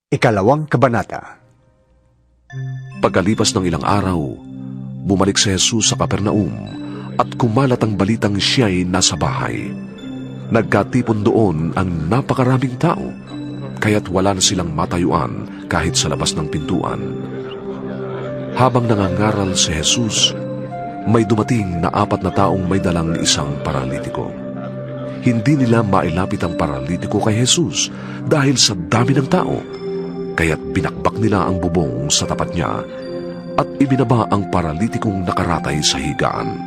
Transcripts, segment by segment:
Ikalawang kabanata. Pagkalipas ng ilang araw, bumalik si Jesus sa Capernaum at kumalat ang balitang siya'y nasa bahay. Nagkatipon doon ang napakaraming tao, kaya't wala na silang matayuan kahit sa labas ng pintuan. Habang nangangaral si Jesus, may dumating na 4 na taong may dalang isang paralitiko. Hindi nila mailapit ang paralitiko kay Jesus dahil sa dami ng tao, kaya't binakbak nila ang bubong sa tapat niya at ibinaba ang paralitikong nakaratay sa higaan.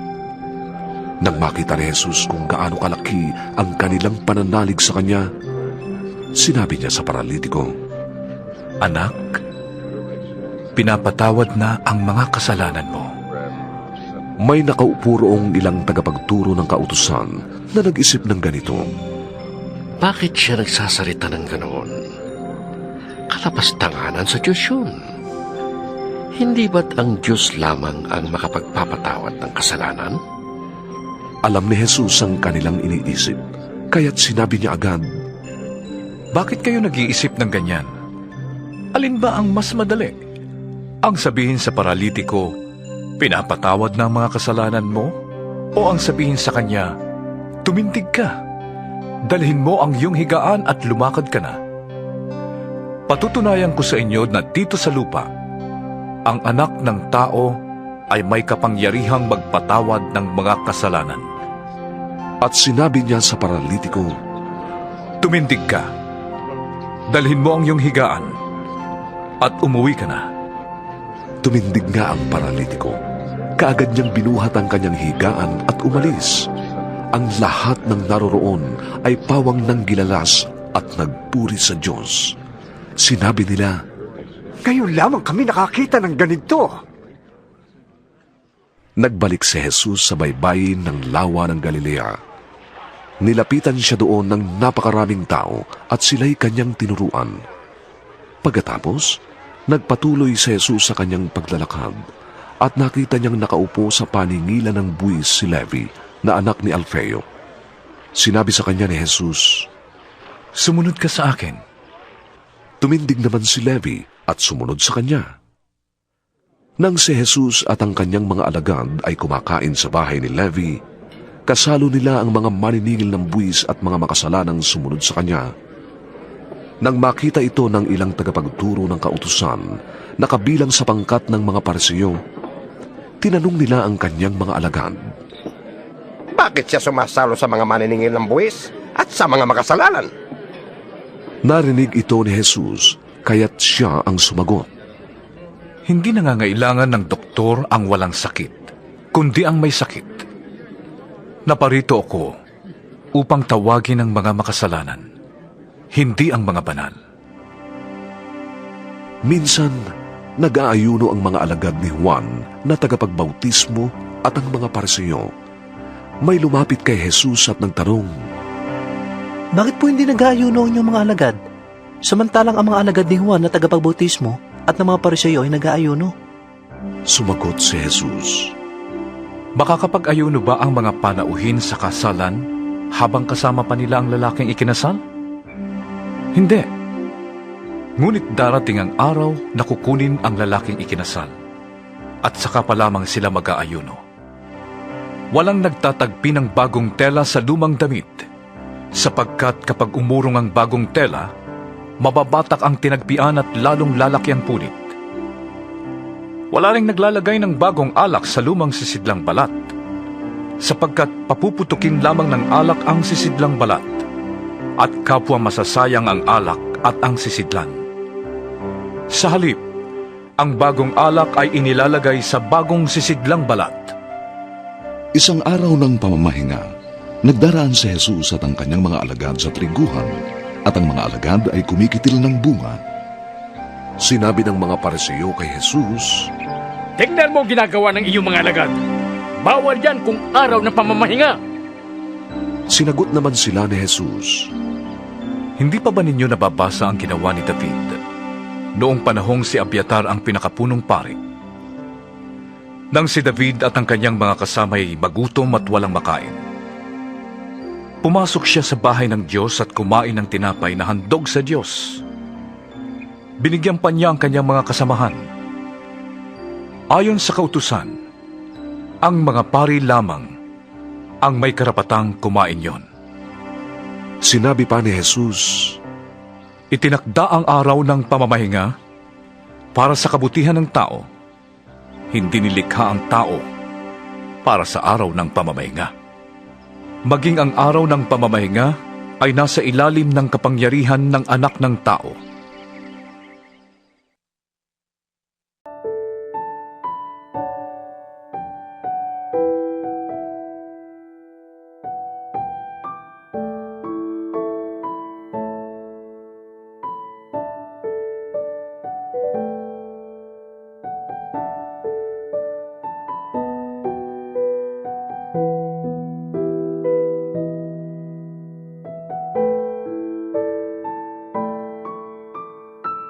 Nang makita ni Jesus kung gaano kalaki ang kanilang pananalig sa kanya, sinabi niya sa paralitiko, Anak, pinapatawad na ang mga kasalanan mo. May nakaupo roong ilang tagapagturo ng kautusan na nag-isip ng ganito, Bakit siya nagsasalita ng ganoon? Kalapastanganan sa Diyos yun. Hindi ba't ang Diyos lamang ang makapagpapatawad ng kasalanan? Alam ni Jesus ang kanilang iniisip, kaya't sinabi niya agad, Bakit kayo nag-iisip ng ganyan? Alin ba ang mas madali? Ang sabihin sa paralitiko, pinapatawad na ang mga kasalanan mo? O ang sabihin sa kanya, tumindig ka, dalhin mo ang iyong higaan at lumakad ka na? Patutunayan ko sa inyo na dito sa lupa, ang anak ng tao ay may kapangyarihang magpatawad ng mga kasalanan. at sinabi niya sa paralitiko, Tumindig ka, dalhin mo ang iyong higaan, at umuwi ka na. Tumindig nga ang paralitiko. Kaagad niyang binuhat ang kanyang higaan at umalis. Ang lahat ng naroroon ay pawang nang gilalas at nagpuri sa Diyos. Sinabi nila, Ngayon lamang kami nakakita ng ganito. Nagbalik si Jesus sa baybayin ng lawa ng Galilea. Nilapitan siya doon ng napakaraming tao at sila'y kanyang tinuruan. Pagkatapos, nagpatuloy si Jesus sa kanyang paglalakad at nakita niyang nakaupo sa paningilan ng buwis si Levi na anak ni Alfeo. Sinabi sa kanya ni Jesus, Sumunod ka sa akin. Tumindig naman si Levi at sumunod sa kanya. Nang si Jesus at ang kanyang mga alagad ay kumakain sa bahay ni Levi, kasalo nila ang mga maniningil ng buwis at mga makasalanang sumunod sa kanya. Nang makita ito ng ilang tagapagturo ng kautusan na kabilang sa pangkat ng mga Parisiyo, tinanong nila ang kanyang mga alagad, Bakit siya sumasalo sa mga maniningil ng buwis at sa mga makasalanan? Narinig ito ni Jesus, kaya't siya ang sumagot. Hindi nangangailangan ng doktor ang walang sakit, kundi ang may sakit. Naparito ako upang tawagin ang mga makasalanan, hindi ang mga banal. Minsan, nag-aayuno ang mga alagad ni Juan na tagapagbautismo at ang mga Parisiyo. May lumapit kay Jesus at nagtanong, Bakit po hindi nag-aayuno ang inyong mga alagad? Samantalang ang mga alagad ni Juan na tagapagbautismo at ng mga Parisiyo ay nag-aayuno. Sumagot si Jesus, Baka kapag ayuno ba ang mga panauhin sa kasalan habang kasama pa nila ang lalaking ikinasal? Hindi. Ngunit darating ang araw na kukunin ang lalaking ikinasal at saka pa lamang sila mag-aayuno. Walang nagtatagpi ng bagong tela sa lumang damit, sapagkat kapag umurong ang bagong tela, mababatak ang tinagpian at lalong lalaki ang punit. Wala ring naglalagay ng bagong alak sa lumang sisidlang balat, sapagkat papuputukin lamang ng alak ang sisidlang balat, at kapwa masasayang ang alak at ang sisidlan. Sa halip, ang bagong alak ay inilalagay sa bagong sisidlang balat. Isang araw ng pamamahinga, nagdaraan si Jesus at ang kanyang mga alagad sa triguhan, at ang mga alagad ay kumikitil ng bunga. Sinabi ng mga Parisiyo kay Jesus, Tingnan mo ang ginagawa ng iyong mga alagad. Bawal yan kung araw ng pamamahinga. Sinagot naman sila ni Jesus, Hindi pa ba ninyo nababasa ang ginawa ni David noong panahong si Abiatar ang pinakapunong pari? Nang si David at ang kanyang mga kasamay magutom at walang makain, pumasok siya sa bahay ng Diyos at kumain ng tinapay na handog sa Diyos. binigyan pa niya ang kanyang mga kasamahan. Ayon sa kautusan, ang mga pari lamang ang may karapatang kumain yon. Sinabi pa ni Jesus, Itinakda ang araw ng pamamahinga para sa kabutihan ng tao. Hindi nilikha ang tao para sa araw ng pamamahinga. Maging ang araw ng pamamahinga ay nasa ilalim ng kapangyarihan ng anak ng tao.